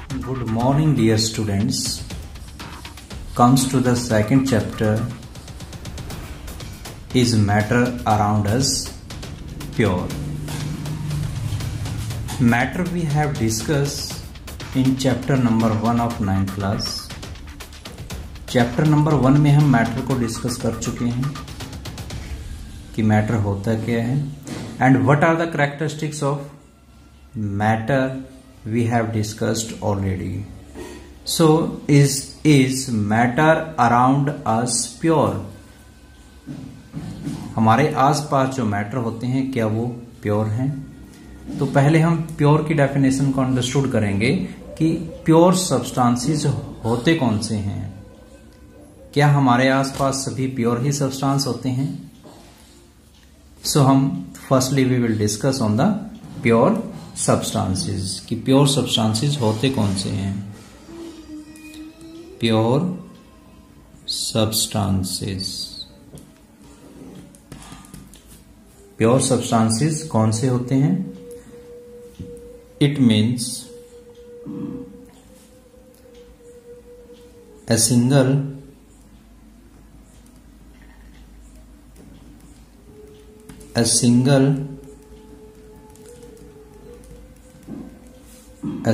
Good morning, dear students. Comes to the second chapter. Is matter around us pure? Matter we have discussed in chapter number 1 of 9th class. Chapter number 1 में हम matter को discuss कर चुके हैं कि matter होता क्या है and what are the characteristics of matter we have discussed already. So is matter around us pure? हमारे आसपास जो मैटर होते हैं क्या वो प्योर हैं? तो पहले हम प्योर की डेफिनेशन को अंडरस्टूड करेंगे कि प्योर सब्सटेंसेस होते कौन से हैं. क्या हमारे आसपास सभी प्योर ही सब्सटेंस होते हैं? सो हम firstly we will discuss on the pure substances कि प्योर सब्सटेंसेस होते कौन से हैं. प्योर सब्सटेंसेस प्योर सब्सटेंसेस कौन से होते हैं? It means a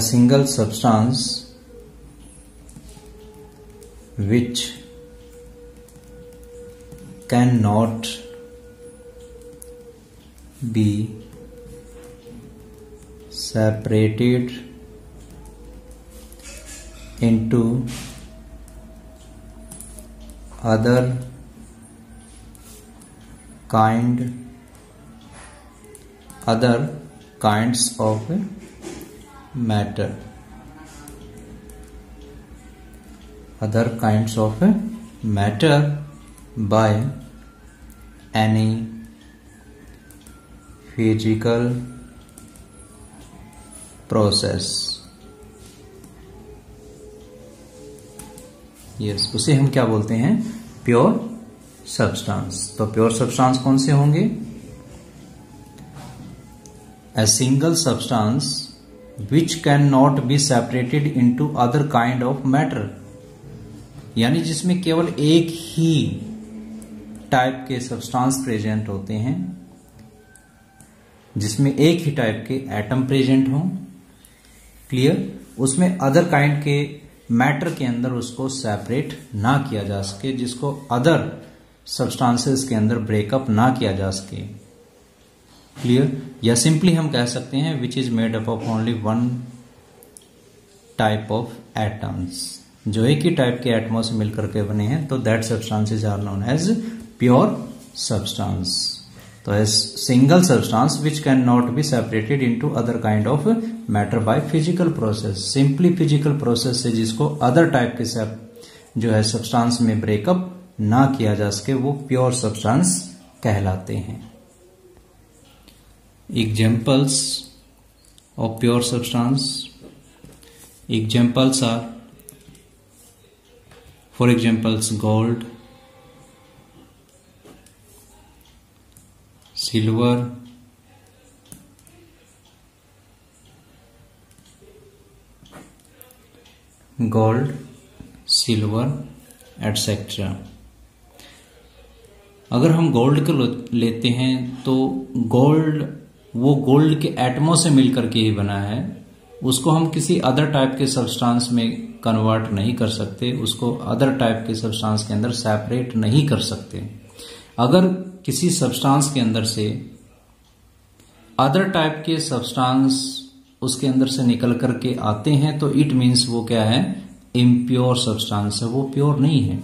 single substance which cannot be separated into other kinds of matter. Other kinds of matter by any physical process. Yes, उसे हम क्या बोलते हैं? Pure substance. तो प्योर सब्सटेंस कौन से होंगे? A single substance which cannot be separated into other kind of matter. यानी जिसमें केवल एक ही टाइप के सब्सटेंस प्रेजेंट होते हैं, जिसमें एक ही टाइप के एटम प्रेजेंट हों. क्लियर? उसमें अदर काइंड के मैटर के अंदर उसको सेपरेट ना किया जा सके, जिसको अदर सब्सटेंसेस के अंदर ब्रेकअप ना किया जा सके. क्लियर? या सिंपली हम कह सकते हैं which is made up of only one type of atoms. जो एक ही टाइप के एटमों से मिलकर के बने हैं, तो that substances are known as pure substance. तो as single substance which can not be separated into other kind of matter by physical process. Simply physical process से जिसको अदर टाइप के जो है सब्सटेंस में ब्रेकअप ना किया जा सके, वो प्योर सब्सटेंस कहलाते हैं. Examples of pure substance. Examples are, for examples, gold, silver, etc. अगर हम गोल्ड को लेते हैं तो गोल्ड वो गोल्ड के एटमों से मिलकर के ही बना है. उसको हम किसी अदर टाइप के सब्सटेंस में कन्वर्ट नहीं कर सकते, उसको अदर टाइप के सब्सटेंस के अंदर सेपरेट नहीं कर सकते. अगर किसी सब्सटेंस के अंदर से अदर टाइप के सब्सटेंस उसके अंदर से निकल करके आते हैं, तो इट मीन्स वो क्या है? इम्प्योर सब्सटेंस है, वो प्योर नहीं है.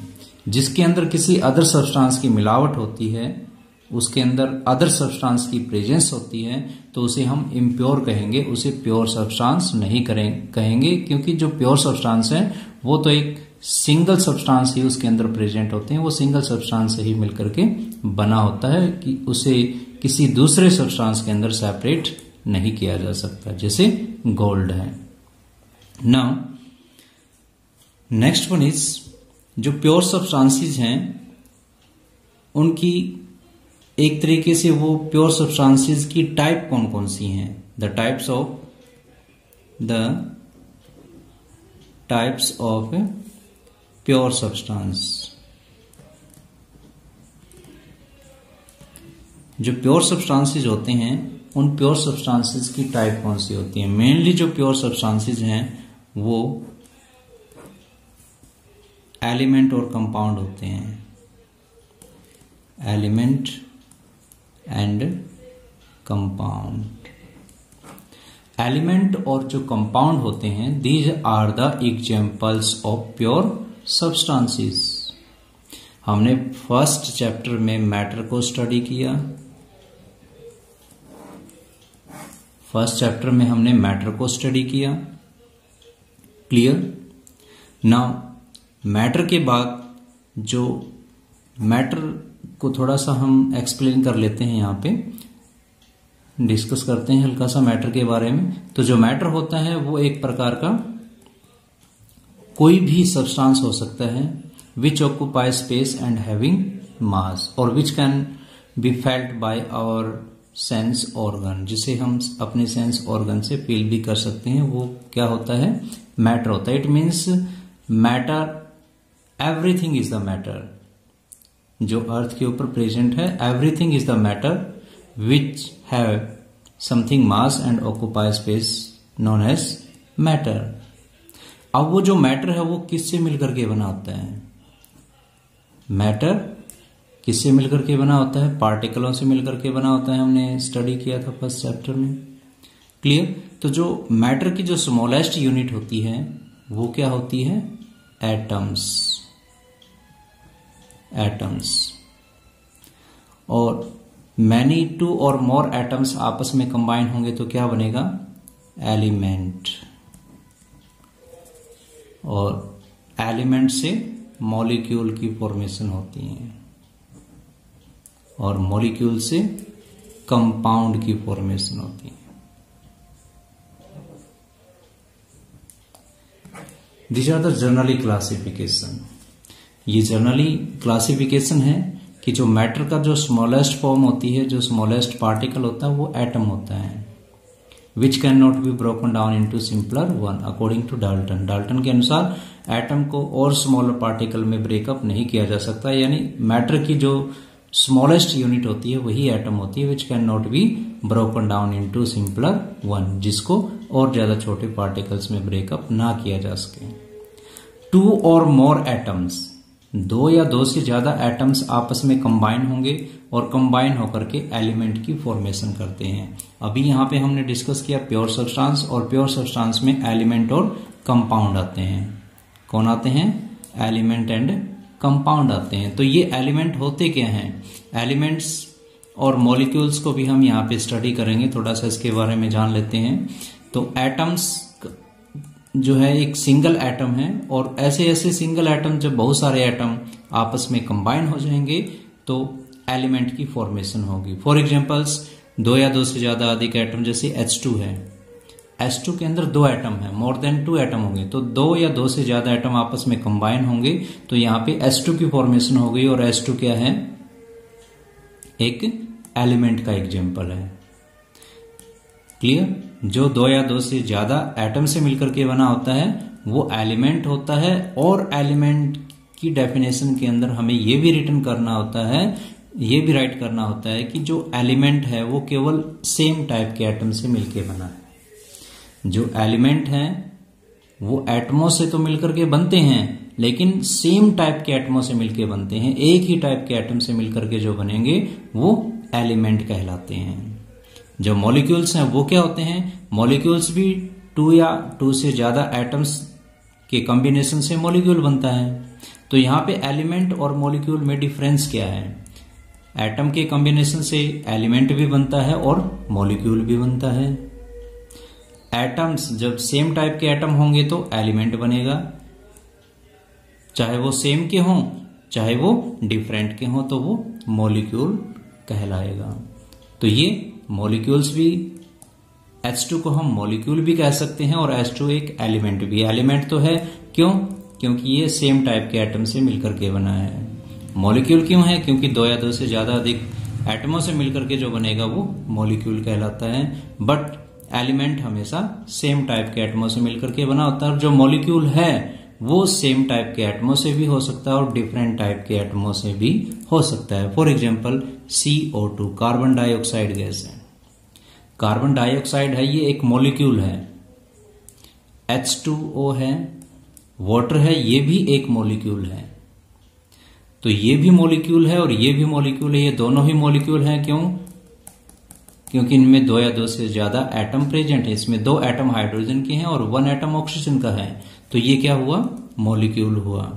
जिसके अंदर किसी अदर सब्सटेंस की मिलावट होती है, उसके अंदर अदर सब्सटेंस की प्रेजेंस होती है, तो उसे हम इम्प्योर कहेंगे, उसे प्योर सब्सटेंस नहीं कहेंगे. क्योंकि जो प्योर सब्सटेंस है वो तो एक सिंगल सब्सटेंस ही उसके अंदर प्रेजेंट होते हैं, वो सिंगल सब्सटेंस से ही मिलकर के बना होता है कि उसे किसी दूसरे सब्सटेंस के अंदर सेपरेट नहीं किया जा सकता, जैसे गोल्ड है. नाउ नेक्स्ट वन इज, जो प्योर सब्सटेंसेस हैं उनकी एक तरीके से वो प्योर सब्सटेंसेस की टाइप कौन कौन सी हैं? The types of the types of pure substance. जो प्योर सब्सटेंसेस होते हैं उन प्योर सब्सटेंसेस की टाइप कौन सी होती है? मेनली जो प्योर सब्सटेंसेस हैं वो एलिमेंट और कंपाउंड होते हैं, एलिमेंट एंड कंपाउंड। एलिमेंट और जो कंपाउंड होते हैं, these are the examples of pure substances. हमने फर्स्ट चैप्टर में मैटर को स्टडी किया, फर्स्ट चैप्टर में हमने मैटर को स्टडी किया, क्लियर। नाउ मैटर के बाद जो मैटर को थोड़ा सा हम एक्सप्लेन कर लेते हैं, यहां पे डिस्कस करते हैं हल्का सा मैटर के बारे में। तो जो मैटर होता है वो एक प्रकार का कोई भी सब्सटेंस हो सकता है which occupy space and having mass और which can be felt by our sense organ, जिसे हम अपने सेंस ऑर्गन से फील भी कर सकते हैं, वो क्या होता है? मैटर होता है। It means matter, everything is the matter. जो अर्थ के ऊपर प्रेजेंट है, everything is the matter which have something mass and occupy space known as matter. अब वो जो मैटर है वो किससे मिलकर के बना होता है? मैटर किससे मिलकर के बना होता है? पार्टिकलों से मिलकर के बना होता है। हमने स्टडी किया था फर्स्ट चैप्टर में, क्लियर। तो जो मैटर की जो स्मॉलेस्ट यूनिट होती है वो क्या होती है? एटम्स। एटम्स। और मैनी टू और मोर एटम्स आपस में कंबाइन होंगे तो क्या बनेगा? एलिमेंट। और एलिमेंट से मॉलिक्यूल की फॉर्मेशन होती है और मॉलिक्यूल से कंपाउंड की फॉर्मेशन होती है। These are the generally classification. ये जनरली क्लासिफिकेशन है कि जो मैटर का जो स्मॉलेस्ट फॉर्म होती है, जो स्मॉलेस्ट पार्टिकल होता है वो एटम होता है, which can not be broken down into simpler one according to Dalton. Dalton के अनुसार एटम को और स्मॉलर पार्टिकल में ब्रेकअप नहीं किया जा सकता, यानी मैटर की जो स्मॉलेस्ट यूनिट होती है वही एटम होती है, which can not be broken down into simpler one, जिसको और ज्यादा छोटे पार्टिकल्स में ब्रेकअप ना किया जा सके। टू और मोर एटम्स, दो या दो से ज्यादा एटम्स आपस में कंबाइन होंगे और कंबाइन होकर के एलिमेंट की फॉर्मेशन करते हैं। अभी यहां पे हमने डिस्कस किया प्योर सब्सटेंस, और प्योर सब्सटेंस में एलिमेंट और कंपाउंड आते हैं। कौन आते हैं? एलिमेंट एंड कंपाउंड आते हैं। तो ये एलिमेंट होते क्या हैं? एलिमेंट्स और मॉलिक्यूल्स को भी हम यहाँ पे स्टडी करेंगे, थोड़ा सा इसके बारे में जान लेते हैं। तो एटम्स जो है एक सिंगल एटम है, और ऐसे ऐसे सिंगल एटम जब बहुत सारे एटम आपस में कंबाइन हो जाएंगे तो एलिमेंट की फॉर्मेशन होगी। फॉर एग्जांपल्स, दो या दो से ज्यादा अधिक एटम, जैसे H2 है, H2 के अंदर दो एटम है, मोर देन 2 एटम होंगे, तो दो या दो से ज्यादा एटम आपस में कंबाइन होंगे तो यहाँ पे H2 की फॉर्मेशन हो गई। और H2 क्या है? एक एलिमेंट का एग्जाम्पल है, क्लियर। जो दो या दो से ज्यादा एटम से मिलकर के बना होता है वो एलिमेंट होता है। और एलिमेंट की डेफिनेशन के अंदर हमें ये भी रिटर्न करना होता है, ये भी राइट करना होता है कि जो एलिमेंट है वो केवल सेम टाइप के एटम से मिलके बना है। जो एलिमेंट हैं वो एटमों से तो मिलकर के बनते हैं, लेकिन सेम टाइप के एटमों से मिलके बनते हैं। एक ही टाइप के एटम से मिलकर के जो बनेंगे वो एलिमेंट कहलाते हैं। जो मॉलिक्यूल्स हैं वो क्या होते हैं? मॉलिक्यूल्स भी 2 या 2 से ज्यादा एटम्स के कॉम्बिनेशन से मॉलिक्यूल बनता है। तो यहाँ पे एलिमेंट और मॉलिक्यूल में डिफरेंस क्या है? एटम के कॉम्बिनेशन से एलिमेंट भी बनता है और मॉलिक्यूल भी बनता है। एटम्स जब सेम टाइप के एटम होंगे तो एलिमेंट बनेगा, चाहे वो सेम के हों चाहे वो डिफरेंट के हों, तो वो मॉलिक्यूल कहलाएगा। तो ये मॉलिक्यूल्स भी, H2 को हम मॉलिक्यूल भी कह सकते हैं और H2 एक एलिमेंट भी। एलिमेंट तो है, क्यों? क्योंकि ये सेम टाइप के एटम से मिलकर के बना है। मॉलिक्यूल क्यों है? क्योंकि दो या दो से ज्यादा अधिक एटमों से मिलकर के जो बनेगा वो मॉलिक्यूल कहलाता है। बट एलिमेंट हमेशा सेम टाइप के एटमों से मिलकर के बना होता है, और जो मॉलिक्यूल है वो सेम टाइप के एटमों से भी हो सकता है और डिफरेंट टाइप के एटमों से भी हो सकता है। For example CO2 carbon dioxide gas है, कार्बन डाइऑक्साइड है, ये एक मॉलिक्यूल है। H2O है, वाटर है, ये भी एक मॉलिक्यूल है। तो ये भी मॉलिक्यूल है और ये भी मॉलिक्यूल है, ये दोनों ही मॉलिक्यूल हैं। क्यों? क्योंकि इनमें 2 या 2 से ज्यादा एटम प्रेजेंट है। इसमें 2 एटम हाइड्रोजन के हैं और 1 एटम ऑक्सीजन का है, तो ये क्या हुआ? मॉलिक्यूल हुआ।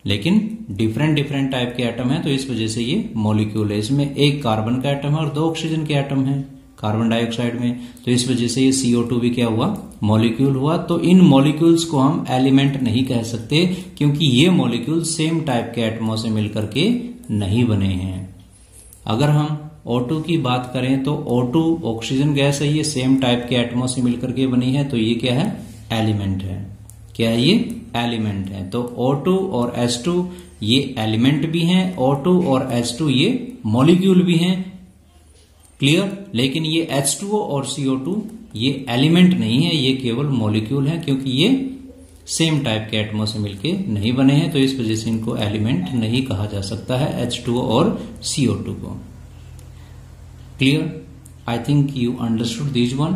लेकिन डिफरेंट टाइप के एटम है, तो इस वजह से ये मॉलिक्यूल है। इसमें 1 कार्बन का एटम है और 2 ऑक्सीजन के एटम है कार्बन डाइऑक्साइड में, तो इस वजह से ये CO2 भी क्या हुआ? मॉलिक्यूल हुआ। तो इन मॉलिक्यूल्स को हम एलिमेंट नहीं कह सकते, क्योंकि ये मॉलिक्यूल सेम टाइप के एटमों से मिलकर के नहीं बने हैं। अगर हम O2 की बात करें तो O2 ऑक्सीजन गैस है, ये सेम टाइप के एटमों से मिलकर के बनी है, तो ये क्या है? एलिमेंट है। क्या है? ये एलिमेंट है। तो O2 और H2 ये एलिमेंट भी हैं, O2 और H2 ये मॉलिक्यूल भी हैं। क्लियर? लेकिन ये H2O और CO2 ये एलिमेंट नहीं है, ये केवल मॉलिक्यूल है, क्योंकि ये सेम टाइप के एटमों से मिलके नहीं बने हैं, तो इस वजह से इनको एलिमेंट नहीं कहा जा सकता है H2O और CO2 को। Clear? I think you understood this one.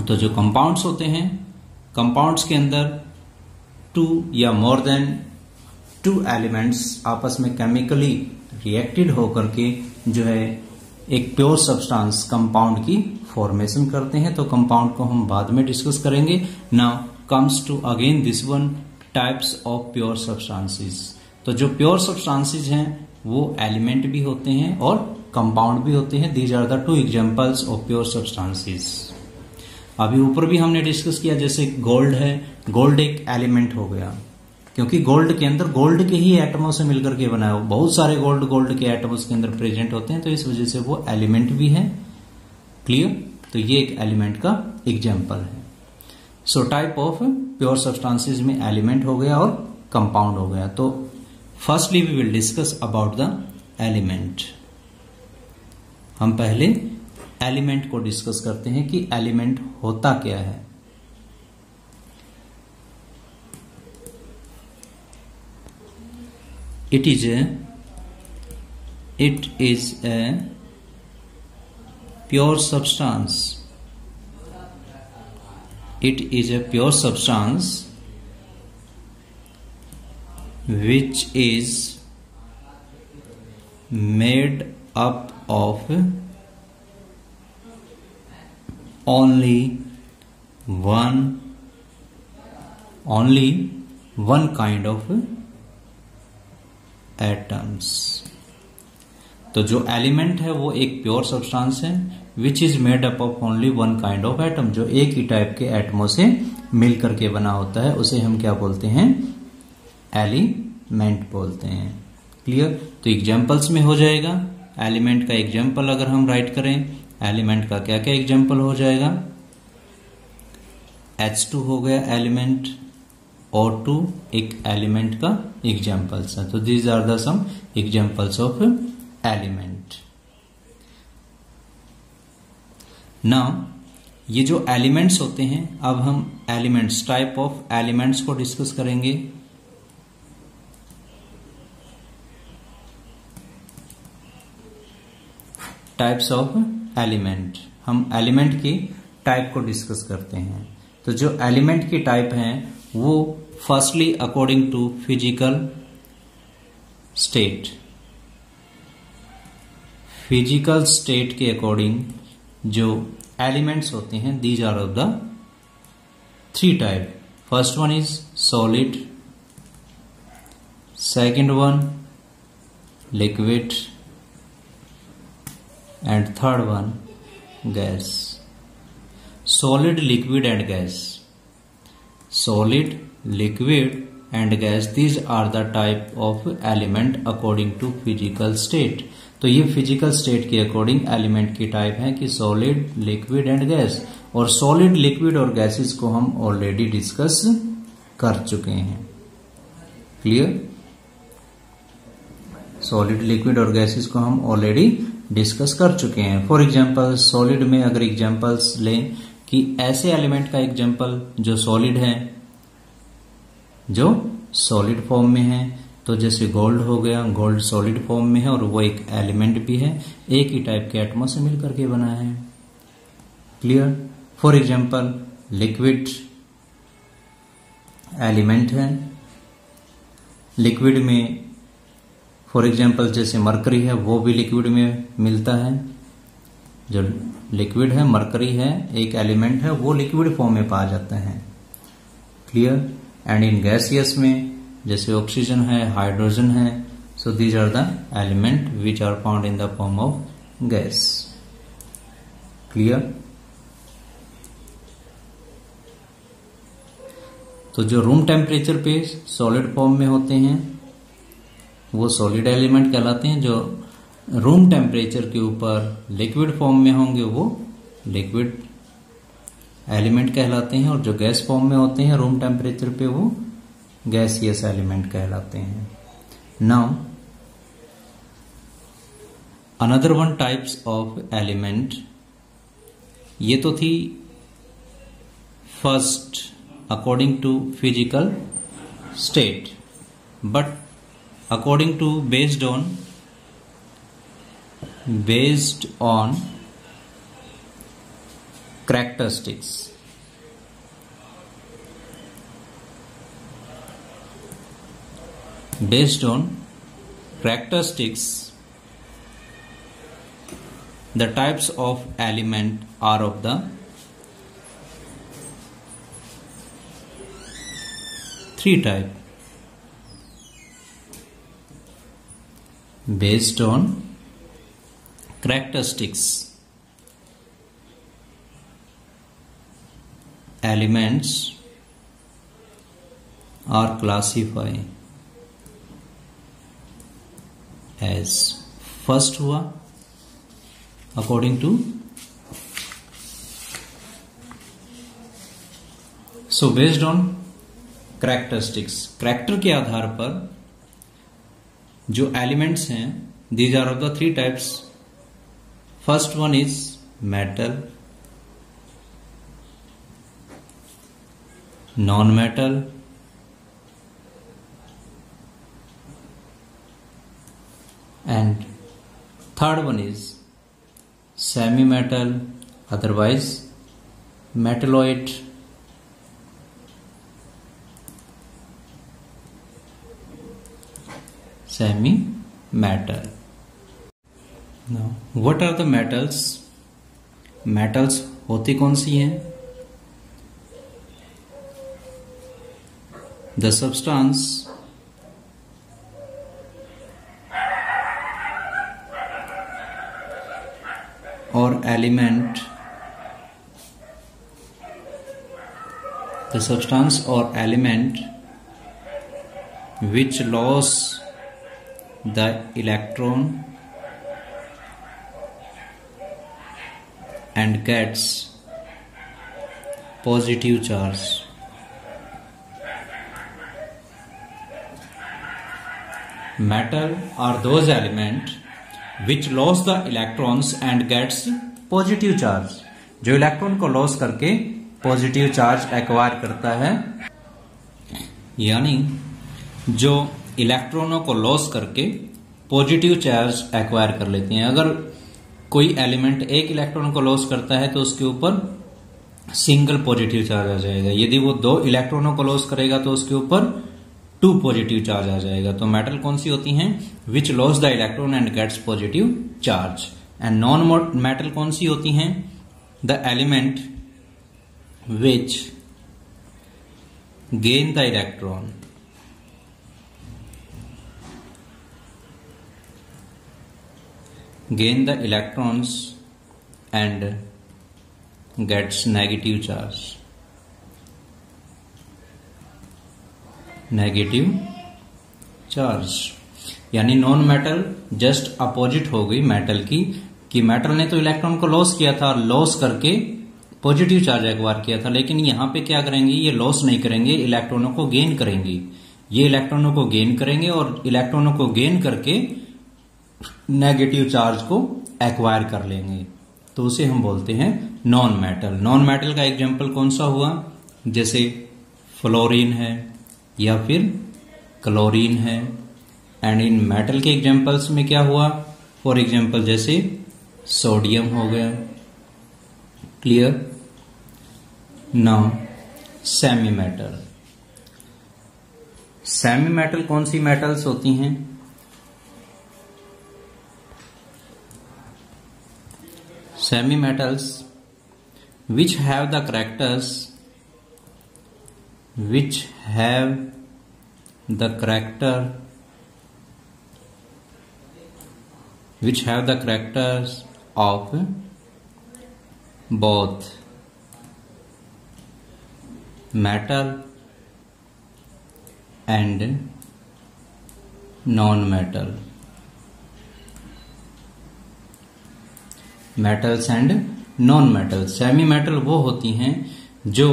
तो जो कंपाउंड्स होते हैं, कंपाउंड्स के अंदर 2 या मोर देन 2 एलिमेंट्स आपस में केमिकली रिएक्टेड होकर के जो है एक प्योर सब्सटेंस कंपाउंड की फॉर्मेशन करते हैं। तो कंपाउंड को हम बाद में डिस्कस करेंगे। Now comes to again this one, types of pure substances. तो जो प्योर सब्सटेंसेस हैं वो एलिमेंट भी होते हैं और कंपाउंड भी होते हैं। These are the 2 examples of pure substances. अभी ऊपर भी हमने डिस्कस किया, जैसे गोल्ड है, गोल्ड एक एलिमेंट हो गया, क्योंकि गोल्ड के अंदर गोल्ड के ही एटमों से मिलकर के बना है। बहुत सारे गोल्ड के एटम्स के अंदर प्रेजेंट होते हैं, तो इस वजह से वो एलिमेंट भी है। क्लियर? तो ये एक एलिमेंट का एग्जांपल है। So type of pure substances में एलिमेंट हो गया और कंपाउंड हो गया। तो firstly we will discuss about the element. हम पहले एलिमेंट को डिस्कस करते हैं कि एलिमेंट होता क्या है। It is a pure substance. It is a pure substance which is made up of only one kind of atoms. तो जो एलिमेंट है वो एक प्योर सब्सटेंस है which is made up of only one kind of atom, जो एक ही type के एटमों से मिलकर के बना होता है, उसे हम क्या बोलते हैं? एलिमेंट बोलते हैं। क्लियर? तो एग्जांपल्स में हो जाएगा। एलिमेंट का एग्जांपल अगर हम राइट करें, एलिमेंट का क्या क्या एग्जांपल हो जाएगा? H2 हो गया एलिमेंट, O2 एक एलिमेंट का एग्जाम्पल्स है। तो these are the some examples of element. Now ये जो एलिमेंट्स होते हैं, अब हम एलिमेंट्स, टाइप ऑफ एलिमेंट्स को डिस्कस करेंगे। टाइप्स ऑफ एलिमेंट, हम एलिमेंट की टाइप को डिस्कस करते हैं। तो जो एलिमेंट की टाइप हैं वो firstly according to physical state, physical state के अकॉर्डिंग जो एलिमेंट्स होते हैं, these are of the 3 type. First one is solid, second one liquid and third one gas. Solid, liquid and gas, solid, liquid and gas, these are the type of element according to physical state। तो ये physical state के according element की type है कि solid, liquid and gas. और solid, liquid और gases को हम ऑलरेडी डिस्कस कर चुके हैं। क्लियर? सॉलिड, लिक्विड और गैसेस को हम ऑलरेडी डिस्कस कर चुके हैं। फॉर एग्जांपल सॉलिड में अगर एग्जांपल्स लें कि ऐसे एलिमेंट का एग्जांपल जो सॉलिड है, जो सॉलिड फॉर्म में है, तो जैसे गोल्ड हो गया, गोल्ड सॉलिड फॉर्म में है और वो एक एलिमेंट भी है, एक ही टाइप के एटमों से मिलकर के बना है। Clear. For example liquid element है, लिक्विड में फॉर एग्जांपल जैसे मरकरी है, वो भी लिक्विड में मिलता है। जो लिक्विड है, मरकरी है, एक एलिमेंट है, वो लिक्विड फॉर्म में पाया जाता है। क्लियर। एंड इन गैसियस में जैसे ऑक्सीजन है, हाइड्रोजन है, so these are the element which are found in the form of gas. Clear. तो जो रूम टेम्परेचर पे सॉलिड फॉर्म में होते हैं वो सॉलिड एलिमेंट कहलाते हैं, जो रूम टेम्परेचर के ऊपर लिक्विड फॉर्म में होंगे वो लिक्विड एलिमेंट कहलाते हैं, और जो गैस फॉर्म में होते हैं रूम टेम्परेचर पे वो गैसियस एलिमेंट कहलाते हैं। Now another one types of element, ये तो थी first according to physical state, but according to based on characteristics, based on characteristics, the types of element are of the three type. Based on characteristics, elements are classified as first हुआ according to, so based on characteristics, character के आधार पर जो elements हैं, these are of the three types. First one is metal, non metal, and third one is semi metal, otherwise metalloid. Semi metal. Now, what are the metals? Metals होती कौन सी हैं? The substance or element, the substance or element which lose the electron and gets positive charge. Metal are those elements which lose the electrons and gets positive charge. जो electron को loss करके positive charge acquire करता है, यानी जो इलेक्ट्रॉनों को loss करके पॉजिटिव चार्ज एक्वायर कर लेते हैं। अगर कोई एलिमेंट एक इलेक्ट्रॉन को लॉस करता है तो उसके ऊपर सिंगल पॉजिटिव चार्ज आ जाएगा। यदि वो दो इलेक्ट्रॉनों को लॉस करेगा तो उसके ऊपर 2 पॉजिटिव चार्ज आ जाएगा। तो मेटल कौन सी होती हैं? Which loss the electron and gets positive charge. And non metal कौन सी होती हैं? The element which gain the electron gain the electrons and gets negative charge. Negative charge यानी नॉन मेटल जस्ट अपोजिट हो गई मेटल की, कि metal ने तो इलेक्ट्रॉन को लॉस किया था, लॉस करके पॉजिटिव चार्ज एक्वायर किया था, लेकिन यहां पे क्या करेंगे? ये लॉस नहीं करेंगे, इलेक्ट्रॉनों को गेन करेंगे। ये इलेक्ट्रॉनों को गेन करेंगे और इलेक्ट्रॉनों को गेन करके नेगेटिव चार्ज को एक्वायर कर लेंगे, तो उसे हम बोलते हैं नॉन मेटल। नॉन मेटल का एग्जाम्पल कौन सा हुआ, जैसे फ्लोरीन है या फिर क्लोरीन है। एंड इन मेटल के एग्जाम्पल्स में क्या हुआ, फॉर एग्जाम्पल जैसे सोडियम हो गया। Clear. Now semi metal. Semi metal कौन सी मेटल्स होती हैं, semi metals which have the characters which have the characters of both metal and non-metal, metals and non metal. Semi metal वो होती हैं जो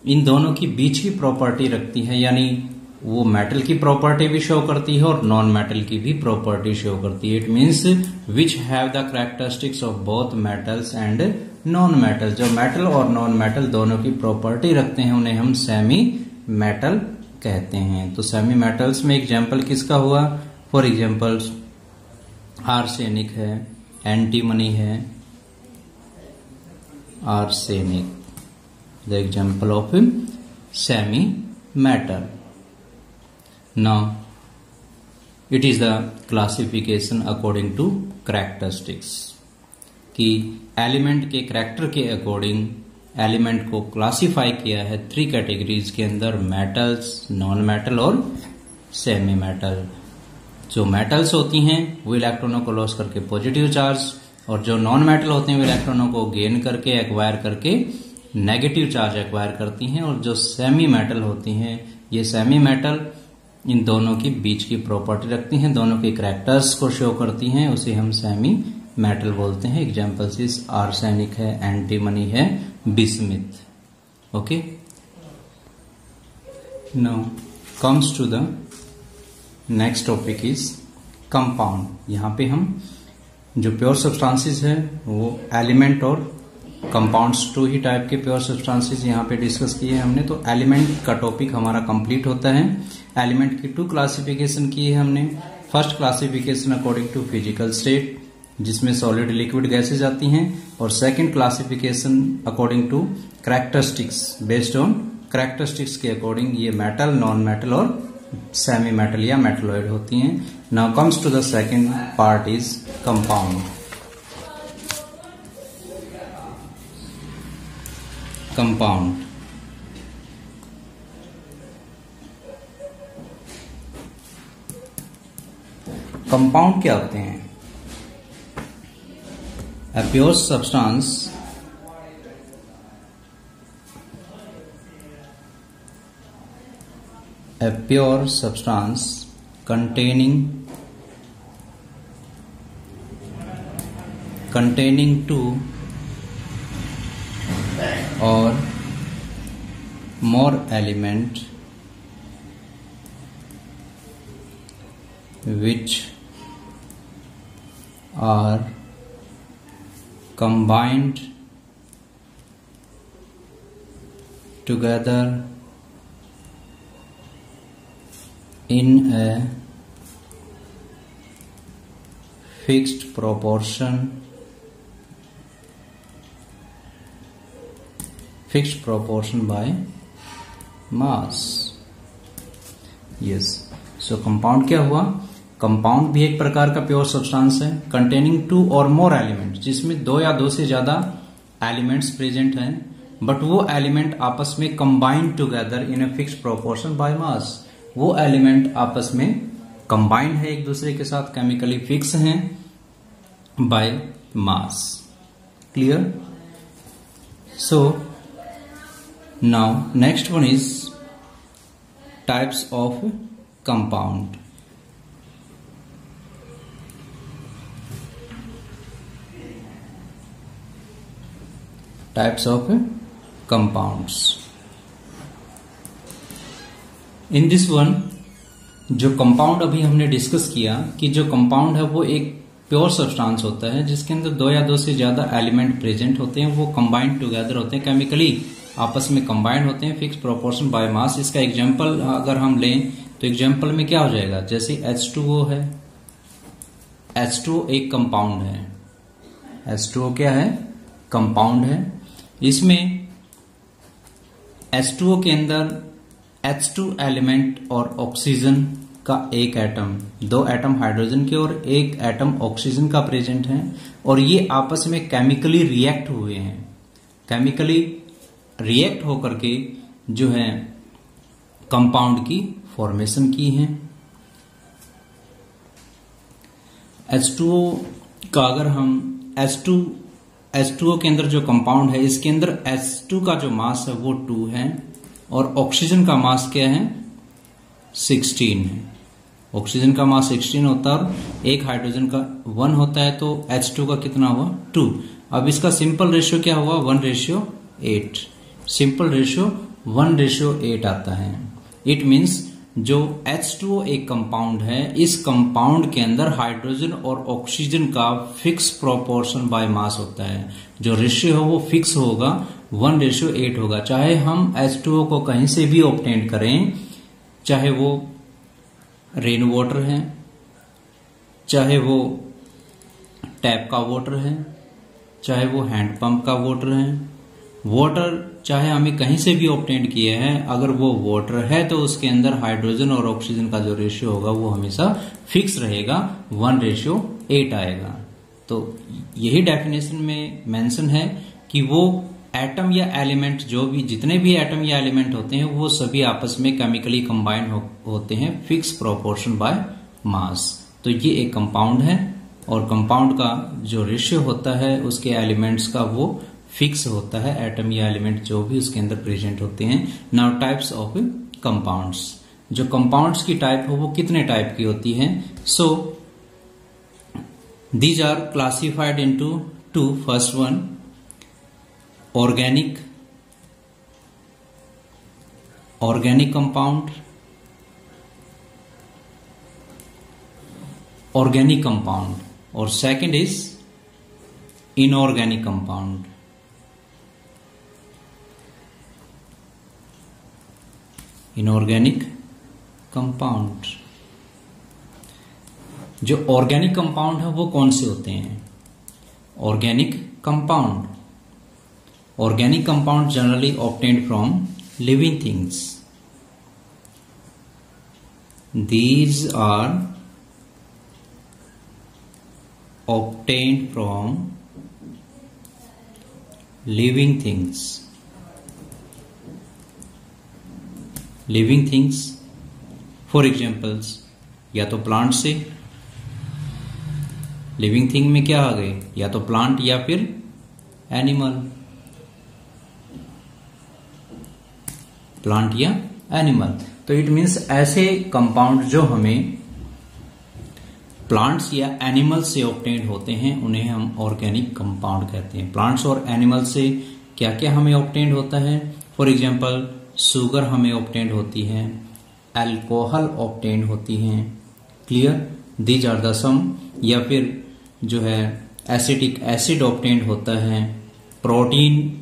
इन दोनों की बीच की प्रॉपर्टी रखती है, यानी वो मेटल की प्रॉपर्टी भी शो करती है और नॉन मेटल की भी प्रॉपर्टी शो करती है। It means which have the characteristics of both metals and non metal. जो मेटल और नॉन मेटल दोनों की प्रॉपर्टी रखते हैं उन्हें हम सेमी मेटल कहते हैं। तो सेमी मेटल्स में एग्जाम्पल किसका हुआ, फॉर एग्जाम्पल आर्सेनिक है, एंटीमनी है, arsenic the example of semi metal. Now it is the classification according to characteristics, कि एलिमेंट के कैरेक्टर के अकॉर्डिंग एलिमेंट को क्लासिफाई किया है 3 कैटेगरीज के अंदर, मेटल्स, नॉन मेटल और सेमी मेटल। जो मेटल्स होती हैं वो इलेक्ट्रॉनों को लॉस करके पॉजिटिव चार्ज, और जो नॉन मेटल होते हैं वो इलेक्ट्रॉनों को गेन करके एक्वायर करके नेगेटिव चार्ज एक्वायर करती हैं। और जो सेमी मेटल होती हैं, ये सेमी मेटल इन दोनों की बीच की प्रॉपर्टी रखती हैं, दोनों के कैरेक्टर्स को शो करती हैं, उसे हम सेमी मेटल बोलते हैं। एग्जाम्पल्स इस आर्सेनिक है, एंटीमनी है, bismuth. Okay, now comes to the next topic is compound. यहाँ पे हम जो प्योर सब्सटेंसेस है वो एलिमेंट और कंपाउंड्स 2 ही टाइप के प्योर सब्सटेंसेस यहाँ पे डिस्कस किए हैं हमने। तो एलिमेंट का टॉपिक हमारा कंप्लीट होता है। एलिमेंट की 2 क्लासिफिकेशन की है हमने। First classification according to physical state, जिसमें सॉलिड, लिक्विड, गैसेज आती हैं, और second classification according to characteristics, based on characteristics के अकॉर्डिंग ये मेटल, नॉन मेटल और सेमी मेटल या मेटलॉइड होती हैं। Now comes to the second part is compound. Compound compound क्या होते हैं? A pure substance containing 2 or more element which are combined together in a fixed proportion by mass। Yes, so compound क्या हुआ? Compound भी एक प्रकार का pure substance है, कंटेनिंग 2 और मोर एलिमेंट, जिसमें 2 या 2 से ज्यादा एलिमेंट्स प्रेजेंट हैं, बट वो एलिमेंट आपस में combined together in a fixed proportion by mass. वो एलिमेंट आपस में कंबाइंड है, एक दूसरे के साथ केमिकली फिक्स हैं by mass. Clear? So now next one is types of compound. Types of compounds. In this one, जो कंपाउंड अभी हमने डिस्कस किया कि जो कंपाउंड है वो एक प्योर सब्सटेंस होता है जिसके अंदर दो या दो से ज्यादा एलिमेंट प्रेजेंट होते हैं, वो कंबाइंड टुगेदर होते हैं, केमिकली आपस में कंबाइंड होते हैं फिक्स प्रोपोर्शन बाय मास। इसका एग्जांपल अगर हम लें तो एग्जांपल में क्या हो जाएगा, जैसे H2O है, H2O एक कंपाउंड है, H2O क्या है, कंपाउंड है। इसमें H2O के अंदर H2 एलिमेंट और ऑक्सीजन का एक एटम, दो एटम हाइड्रोजन के और एक एटम ऑक्सीजन का प्रेजेंट है, और ये आपस में केमिकली रिएक्ट हुए हैं, केमिकली रिएक्ट होकर के जो है कंपाउंड की फॉर्मेशन की है। H2O का अगर हम H2O के अंदर जो कंपाउंड है, इसके अंदर H2 का जो मास है वो 2 है और ऑक्सीजन का मास क्या है, 16 है। ऑक्सीजन का मास 16 होता है और एक हाइड्रोजन का 1 होता है, तो H2 का कितना हुआ, 2। अब इसका सिंपल रेशियो क्या हुआ, 1:8। सिंपल रेशियो 1:8 आता है। इट मीन्स जो H2O एक कंपाउंड है, इस कंपाउंड के अंदर हाइड्रोजन और ऑक्सीजन का फिक्स प्रोपोर्शन बाय मास होता है। जो रेशियो है वो फिक्स होगा, 1:8 होगा। चाहे हम H2O को कहीं से भी ऑब्टेन करें, चाहे वो रेन वाटर है, चाहे वो टैप का वाटर है, चाहे वो हैंडपंप का वाटर है, वाटर चाहे हमें कहीं से भी ऑब्टेन किए हैं, अगर वो वाटर है तो उसके अंदर हाइड्रोजन और ऑक्सीजन का जो रेशियो होगा वो हमेशा फिक्स रहेगा, 1:8 आएगा। तो यही डेफिनेशन में मेंशन है कि वो एटम या एलिमेंट, जो भी जितने भी एटम या एलिमेंट होते हैं वो सभी आपस में केमिकली कंबाइंड होते हैं फिक्स प्रोपोर्शन बाय मास। तो ये एक कंपाउंड है और कंपाउंड का जो रेशियो होता है उसके एलिमेंट्स का वो फिक्स होता है, एटम या एलिमेंट जो भी उसके अंदर प्रेजेंट होते हैं। नाउ टाइप्स ऑफ कंपाउंड्स, जो कंपाउंड्स की टाइप हो वो कितने टाइप की होती हैं। So these are classified into 2। First one organic compound, organic compound, और second is inorganic compound. Inorganic compound, जो ऑर्गेनिक कंपाउंड है वो कौन से होते हैं, organic compound generally obtained from living things. These are obtained from living things. Living things, for examples, या तो प्लांट से, लिविंग थिंग में क्या आ गए, या तो प्लांट या फिर एनिमल, प्लांट या एनिमल। तो इट मीन्स ऐसे कंपाउंड जो हमें प्लांट्स या एनिमल से ऑब्टेन होते हैं उन्हें हम ऑर्गेनिक कंपाउंड कहते हैं। प्लांट्स और एनिमल से क्या क्या हमें ऑब्टेन होता है, फॉर एग्जांपल शुगर हमें ऑब्टेन होती है, अल्कोहल ऑब्टेन होती हैं, क्लियर, दीज आर द सम। या फिर जो है एसिटिक एसिड ऑब्टेन होता है, प्रोटीन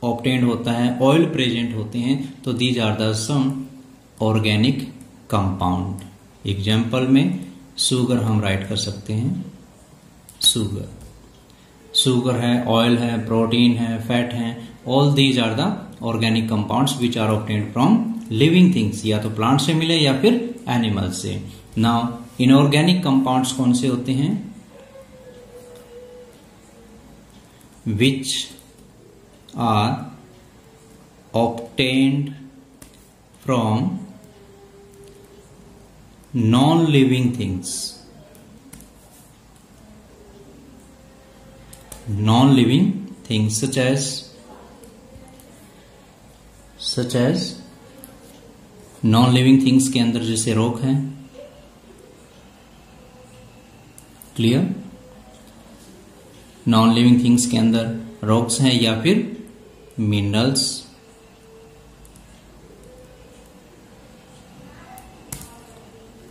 ऑब्टेन होता है, ऑयल प्रेजेंट होते हैं, तो these are the some organic compound. Example में शुगर हम राइट कर सकते हैं, शुगर है, ऑयल है, प्रोटीन है, फैट है, all these are the organic compounds which are obtained from living things, या तो प्लांट से मिले या फिर एनिमल से। नाउ इनऑर्गेनिक कंपाउंड्स कौन से होते हैं, विच are obtained from non-living things. Non-living things such as non-living things के अंदर जैसे रॉक है, क्लियर, नॉन-लिविंग थिंग्स के अंदर रॉक्स हैं या फिर मिनरल्स,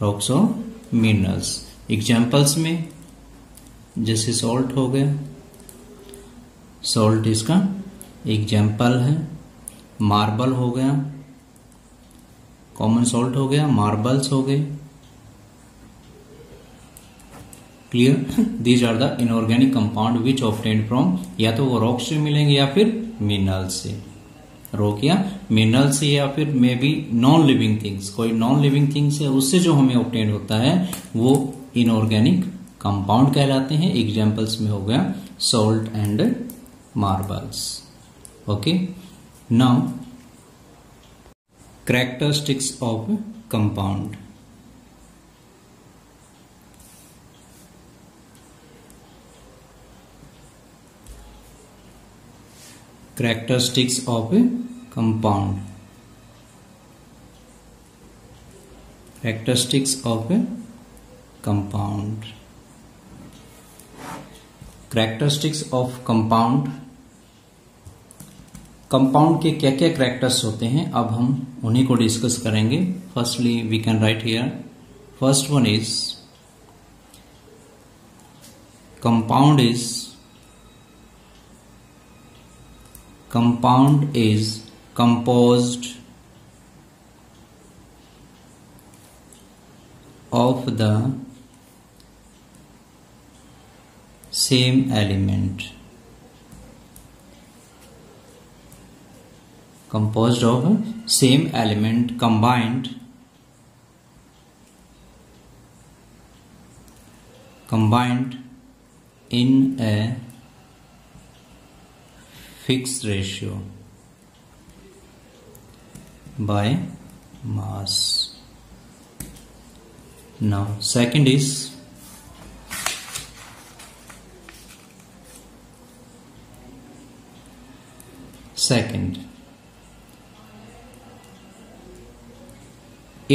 रॉक्स और मिनरल्स। एग्जाम्पल्स में जैसे सॉल्ट हो गया, सॉल्ट इसका एग्जाम्पल है। मार्बल हो गया, कॉमन सॉल्ट हो गया, मार्बल्स हो गए। Clear? These are the inorganic compound which obtained from, या तो वो रॉक से मिलेंगे या फिर मिनरल से, रॉक या मिनरल से, या फिर may be non living things, कोई नॉन लिविंग थिंग्स है उससे जो हमें ऑब्टेन होता है वो इनऑर्गेनिक कंपाउंड कहलाते हैं। एग्जाम्पल्स में हो गया salt and marbles. Okay, now characteristics of compound. Characteristics of a compound. Characteristics of a compound. Characteristics of compound. Compound के क्या क्या कैरेक्टर्स होते हैं, अब हम उन्हीं को डिस्कस करेंगे। Firstly we can write here, first one is compound is composed of the same element. Composed of same element combined in a fixed ratio by mass. Now second is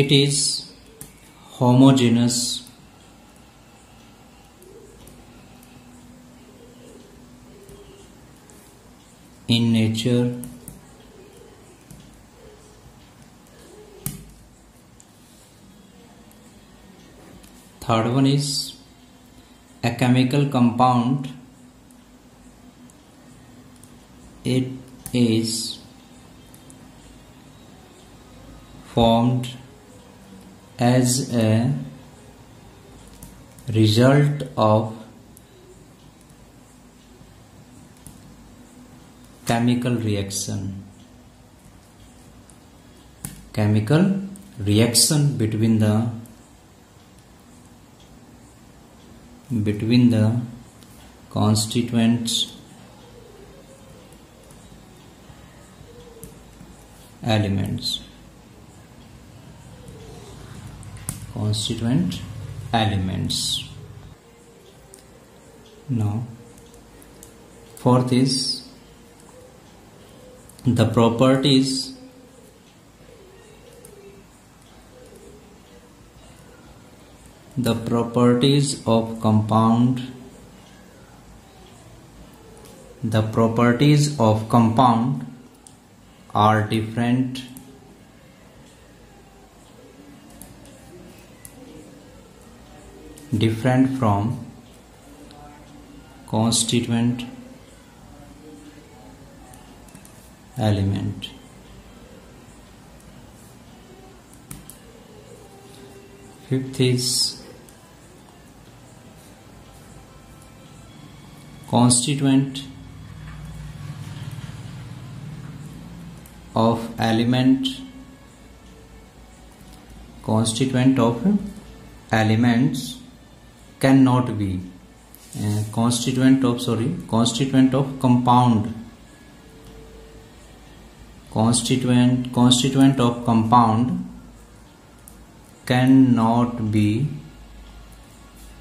it is homogeneous in nature, third one is a chemical compound, it is formed as a result of chemical reaction between the constituent elements. Now fourth is the properties of compound. The properties of compound are different from constituent element. Fifth is constituent of elements cannot be constituent of compound. Constituent of compound cannot be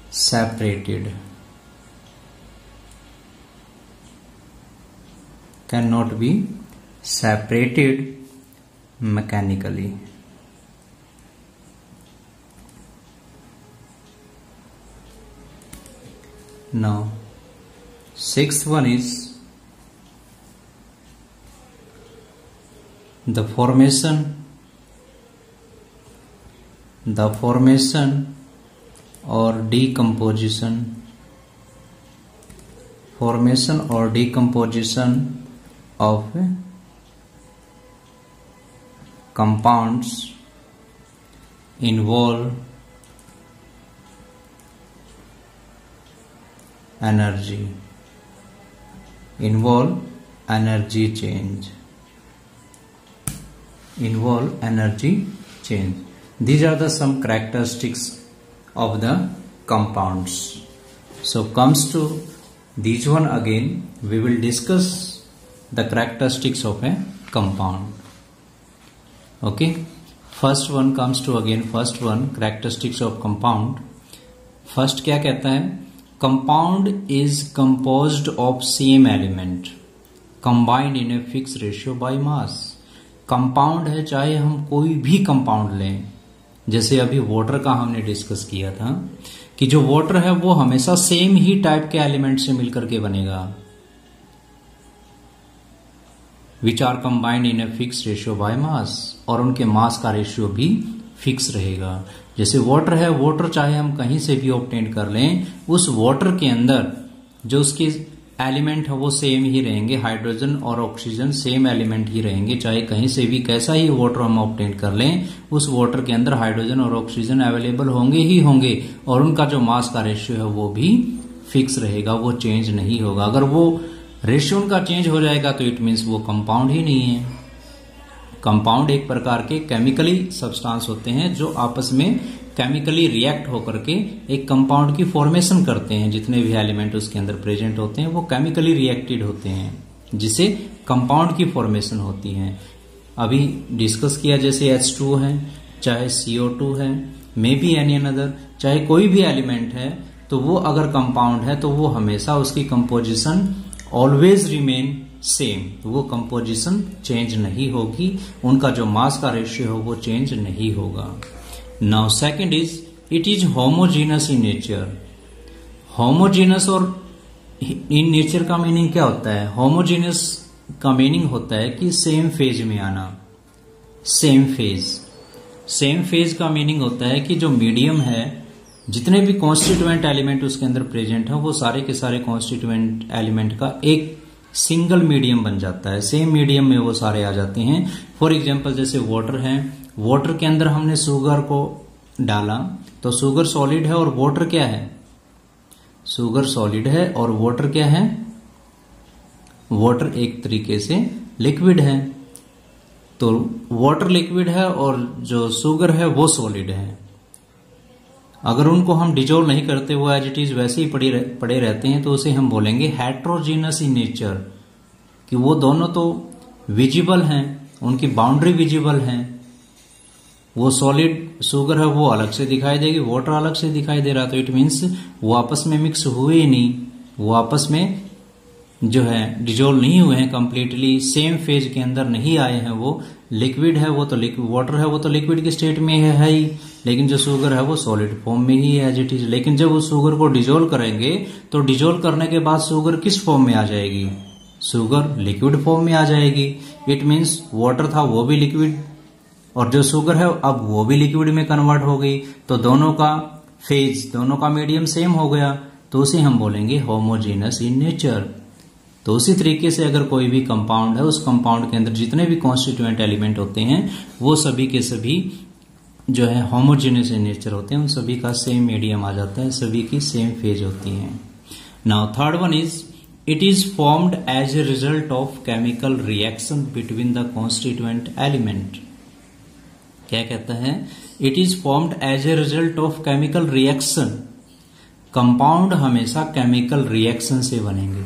separated. Mechanically. Now sixth one is the formation or decomposition formation or decomposition of compounds involve energy change. These are the some characteristics of the compounds. So comes to these one again, we will discuss the characteristics of a compound. Okay, first one characteristics of compound. First क्या कहता है? Compound is composed of same element combined in a fixed ratio by mass. Compound है, चाहे हम कोई भी compound लें, जैसे अभी वाटर का हमने डिस्कस किया था कि जो वाटर है वो हमेशा सेम ही टाइप के एलिमेंट से मिलकर के बनेगा, which are combined in a fix ratio by mass, और उनके मास का रेशियो भी फिक्स रहेगा। जैसे वाटर है, वाटर चाहे हम कहीं से भी ऑब्टेन कर लें, उस वाटर के अंदर जो उसके एलिमेंट है वो सेम ही रहेंगे, हाइड्रोजन और ऑक्सीजन सेम एलिमेंट ही रहेंगे, चाहे कहीं से भी कैसा ही वाटर हम ऑब्टेन कर लें, उस वाटर के अंदर हाइड्रोजन और ऑक्सीजन अवेलेबल होंगे ही होंगे, और उनका जो मास का रेशियो है वो भी फिक्स रहेगा, वो चेंज नहीं होगा। अगर वो रेशियो उनका चेंज हो जाएगा तो इट मीन्स वो कंपाउंड ही नहीं है। कंपाउंड एक प्रकार के केमिकली सब्सटेंस होते हैं जो आपस में केमिकली रिएक्ट होकर के एक कंपाउंड की फॉर्मेशन करते हैं। जितने भी एलिमेंट उसके अंदर प्रेजेंट होते हैं वो केमिकली रिएक्टेड होते हैं, जिससे कंपाउंड की फॉर्मेशन होती है। अभी डिस्कस किया जैसे H2 है, चाहे CO2 है, मे बी एनी अनदर, चाहे कोई भी एलिमेंट है, तो वो अगर कंपाउंड है तो वो हमेशा उसकी कंपोजिशन ऑलवेज रिमेन सेम, वो कंपोजिशन चेंज नहीं होगी, उनका जो मास का रेशियो हो वो चेंज नहीं होगा। Now second is it is homogeneous in nature. Homogeneous और इन नेचर का मीनिंग क्या होता है? होमोजीनस का मीनिंग होता है कि सेम फेज में आना। सेम फेज का मीनिंग होता है कि जो मीडियम है, जितने भी कॉन्स्टिट्यूएंट एलिमेंट उसके अंदर प्रेजेंट है, वो सारे के सारे कॉन्स्टिट्यूएंट एलिमेंट का एक सिंगल मीडियम बन जाता है, सेम मीडियम में वो सारे आ जाते हैं। फॉर एग्जांपल जैसे वाटर है, वाटर के अंदर हमने शुगर को डाला तो शुगर सॉलिड है और वाटर क्या है? शुगर सॉलिड है और वाटर क्या है? वाटर एक तरीके से लिक्विड है। तो वाटर लिक्विड है और जो शुगर है वो सॉलिड है। अगर उनको हम डिजोल्व नहीं करते, वो एज इट इज वैसे ही पड़े रहते हैं, तो उसे हम बोलेंगे हेट्रोजीनस इन नेचर, कि वो दोनों तो विजिबल हैं, उनकी बाउंड्री विजिबल है। वो सॉलिड शुगर है वो अलग से दिखाई देगी, वाटर अलग से दिखाई दे रहा, तो इट मीन्स वो आपस में मिक्स हुए ही नहीं, वो आपस में जो है डिजोल्व नहीं हुए हैं, कंप्लीटली सेम फेज के अंदर नहीं आए हैं। वो लिक्विड है, वो तो लिक्विड, वाटर है वो तो लिक्विड के स्टेट में है ही, लेकिन जो शुगर है वो सॉलिड फॉर्म में ही है एज इट इज। लेकिन जब उस शुगर को डिजोल्व करेंगे तो डिजोल्व करने के बाद शुगर किस फॉर्म में आ जाएगी? शुगर लिक्विड फॉर्म में आ जाएगी। इट मीन्स वाटर था वो भी लिक्विड, और जो शुगर है अब वो भी लिक्विड में कन्वर्ट हो गई, तो दोनों का फेज, दोनों का मीडियम सेम हो गया, तो उसे हम बोलेंगे होमोजीनस इन नेचर। तो उसी तरीके से अगर कोई भी कंपाउंड है, उस कंपाउंड के अंदर जितने भी कॉन्स्टिट्यूएंट एलिमेंट होते हैं वो सभी के सभी जो है होमोजेनियस इन नेचर होते हैं, उन सभी का सेम मीडियम आ जाता है, सभी की सेम फेज होती है। Now third one is it is formed as a result of chemical reaction between the constituent element. क्या कहता है? It is formed as a result of chemical reaction. Compound हमेशा केमिकल रिएक्शन से बनेंगे।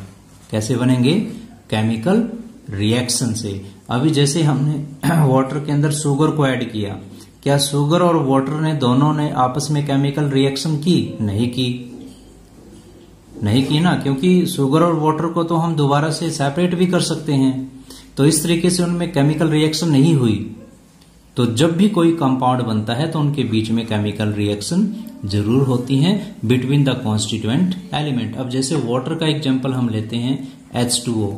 कैसे बनेंगे? केमिकल रिएक्शन से। अभी जैसे हमने वाटर के अंदर शुगर को ऐड किया, क्या शुगर और वाटर ने दोनों ने आपस में केमिकल रिएक्शन की? नहीं की ना, क्योंकि शुगर और वाटर को तो हम दोबारा से सेपरेट भी कर सकते हैं, तो इस तरीके से उनमें केमिकल रिएक्शन नहीं हुई। तो जब भी कोई कंपाउंड बनता है तो उनके बीच में केमिकल रिएक्शन जरूर होती है बिटवीन द कॉन्स्टिट्यूएंट एलिमेंट। अब जैसे वाटर का एग्जांपल हम लेते हैं H2O।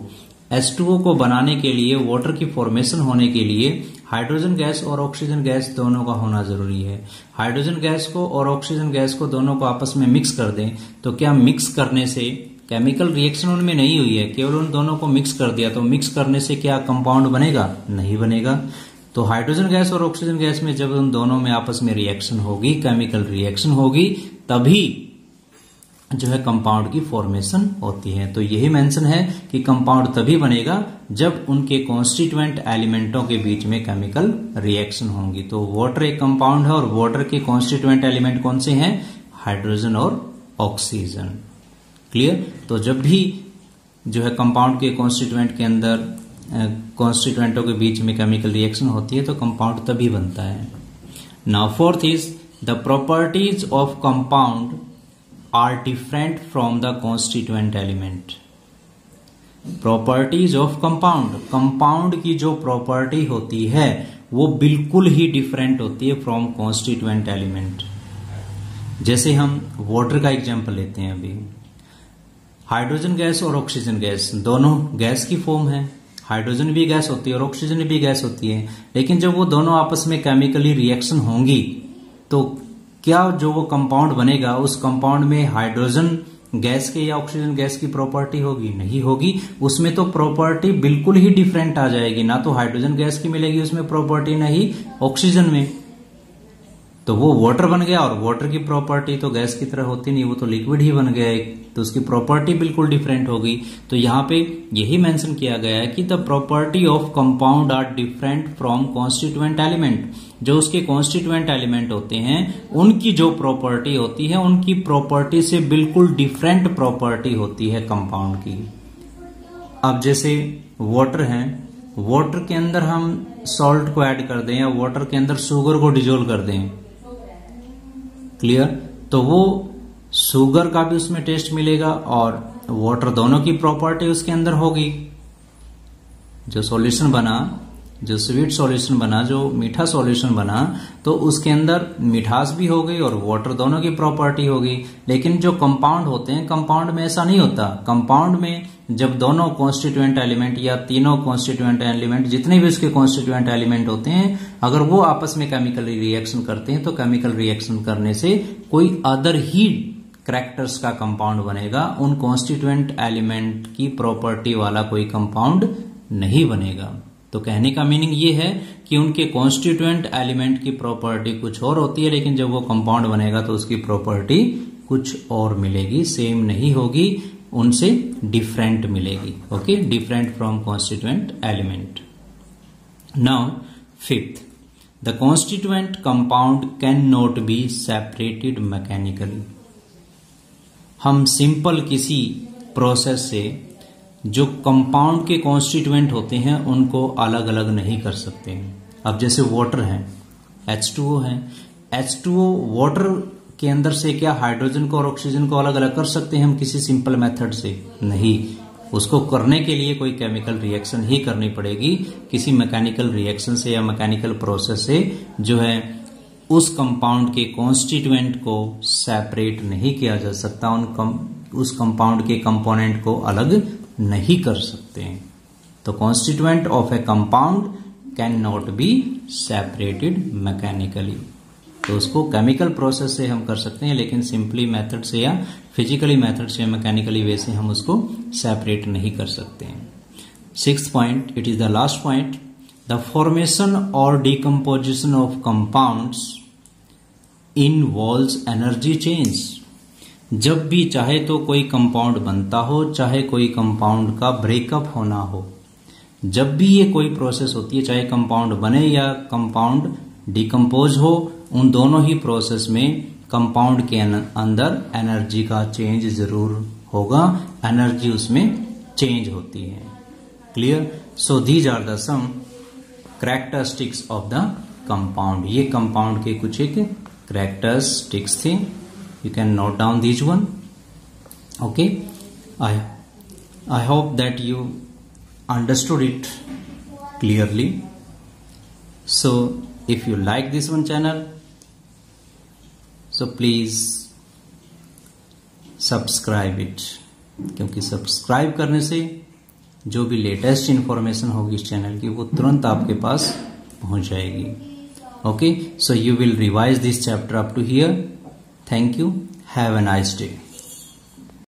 H2O को बनाने के लिए, वाटर की फॉर्मेशन होने के लिए हाइड्रोजन गैस और ऑक्सीजन गैस दोनों का होना जरूरी है। हाइड्रोजन गैस को और ऑक्सीजन गैस को दोनों को आपस में मिक्स कर दें तो क्या मिक्स करने से केमिकल रिएक्शन उनमें नहीं हुई है, केवल उन दोनों को मिक्स कर दिया, तो मिक्स करने से क्या कंपाउंड बनेगा? नहीं बनेगा। तो हाइड्रोजन गैस और ऑक्सीजन गैस में जब उन दोनों में आपस में रिएक्शन होगी, केमिकल रिएक्शन होगी, तभी जो है कंपाउंड की फॉर्मेशन होती है। तो यही मेंशन है कि कंपाउंड तभी बनेगा जब उनके कॉन्स्टिट्यूएंट एलिमेंटों के बीच में केमिकल रिएक्शन होंगी। तो वाटर एक कंपाउंड है और वाटर के कॉन्स्टिट्यूएंट एलिमेंट कौन से हैं? हाइड्रोजन और ऑक्सीजन। क्लियर? तो जब भी जो है कंपाउंड के कॉन्स्टिट्यूएंट के अंदर कॉन्स्टिट्यूएंटों के बीच में केमिकल रिएक्शन होती है तो कंपाउंड तभी बनता है। Now fourth is the properties of compound are different from the constituent element. Properties of compound, compound की जो प्रॉपर्टी होती है वो बिल्कुल ही डिफरेंट होती है फ्रॉम कॉन्स्टिट्यूएंट एलिमेंट। जैसे हम वाटर का एग्जांपल लेते हैं। अभी हाइड्रोजन गैस और ऑक्सीजन गैस दोनों गैस की फॉर्म है। हाइड्रोजन भी गैस होती है और ऑक्सीजन भी गैस होती है, लेकिन जब वो दोनों आपस में केमिकली रिएक्शन होंगी तो क्या जो वो कंपाउंड बनेगा उस कंपाउंड में हाइड्रोजन गैस के या ऑक्सीजन गैस की प्रॉपर्टी होगी? नहीं होगी। उसमें तो प्रॉपर्टी बिल्कुल ही डिफरेंट आ जाएगी। ना तो हाइड्रोजन गैस की मिलेगी उसमें प्रॉपर्टी, ना ही ऑक्सीजन में। तो वो वाटर बन गया और वाटर की प्रॉपर्टी तो गैस की तरह होती नहीं, वो तो लिक्विड ही बन गया एक, तो उसकी प्रॉपर्टी बिल्कुल डिफरेंट होगी। तो यहाँ पे यही मेंशन किया गया है कि the property of compound are different from constituent element. जो उसके कॉन्स्टिट्यूएंट एलिमेंट होते हैं उनकी जो प्रॉपर्टी होती है उनकी प्रॉपर्टी से बिल्कुल डिफरेंट प्रॉपर्टी होती है कंपाउंड की। अब जैसे वाटर है, वाटर के अंदर हम सॉल्ट को ऐड कर दें या वाटर के अंदर शुगर को डिजोल्व कर दें, क्लियर, तो वो शुगर का भी उसमें टेस्ट मिलेगा और वाटर, दोनों की प्रॉपर्टी उसके अंदर होगी। जो सॉल्यूशन बना, जो स्वीट सॉल्यूशन बना, जो मीठा सॉल्यूशन बना, तो उसके अंदर मिठास भी हो गई और वाटर, दोनों की प्रॉपर्टी होगी। लेकिन जो कंपाउंड होते हैं, कंपाउंड में ऐसा नहीं होता। कंपाउंड में जब दोनों कॉन्स्टिट्यूएंट एलिमेंट या तीनों कॉन्स्टिट्यूएंट एलिमेंट, जितने भी उसके कॉन्स्टिट्यूएंट एलिमेंट होते हैं, अगर वो आपस में केमिकली रिएक्शन करते हैं तो केमिकल रिएक्शन करने से कोई अदर ही कैरेक्टर्स का कंपाउंड बनेगा। उन कॉन्स्टिट्यूएंट एलिमेंट की प्रॉपर्टी वाला कोई कंपाउंड नहीं बनेगा। तो कहने का मीनिंग ये है कि उनके कॉन्स्टिट्यूएंट एलिमेंट की प्रॉपर्टी कुछ और होती है, लेकिन जब वो कंपाउंड बनेगा तो उसकी प्रॉपर्टी कुछ और मिलेगी, सेम नहीं होगी, उनसे डिफरेंट मिलेगी। Okay, different from constituent element. Now fifth, the constituent compound can not be separated mechanically. हम सिंपल किसी प्रोसेस से जो कंपाउंड के कॉन्स्टिट्यूएंट होते हैं उनको अलग अलग नहीं कर सकते हैं। अब जैसे वाटर है, H2O है, H2O वाटर के अंदर से क्या हाइड्रोजन को और ऑक्सीजन को अलग अलग कर सकते हैं हम किसी सिंपल मेथड से? नहीं। उसको करने के लिए कोई केमिकल रिएक्शन ही करनी पड़ेगी। किसी मैकेनिकल रिएक्शन से या मैकेनिकल प्रोसेस से जो है उस कंपाउंड के कॉन्स्टिट्यूएंट को सेपरेट नहीं किया जा सकता, उस कंपाउंड के कंपोनेंट को अलग नहीं कर सकते हैं। तो constituent of A compound can not be separated mechanically. तो उसको केमिकल प्रोसेस से हम कर सकते हैं, लेकिन सिंपली मेथड से या फिजिकली मेथड से, मैकेनिकली वे से हम उसको सेपरेट नहीं कर सकते हैं। Sixth point, it is the last point, the formation और decomposition of compounds involves energy change. जब भी चाहे तो कोई कंपाउंड बनता हो, चाहे कोई कंपाउंड का ब्रेकअप होना हो, जब भी ये कोई प्रोसेस होती है, चाहे कंपाउंड बने या कंपाउंड डिकम्पोज हो, उन दोनों ही प्रोसेस में कंपाउंड के अंदर एनर्जी का चेंज जरूर होगा, एनर्जी उसमें चेंज होती है। Clear? So these are the some characteristics of the compound. ये कंपाउंड के कुछ एक कैरेक्टरिस्टिक्स थे। You can note down these one. Okay, I hope that you understood it clearly. So if you like this one channel, so please subscribe it, क्योंकि subscribe करने से जो भी लेटेस्ट इंफॉर्मेशन होगी इस चैनल की वो तुरंत आपके पास पहुंच जाएगी। Okay, so you will revise this chapter up to here. Thank you. Have a nice day.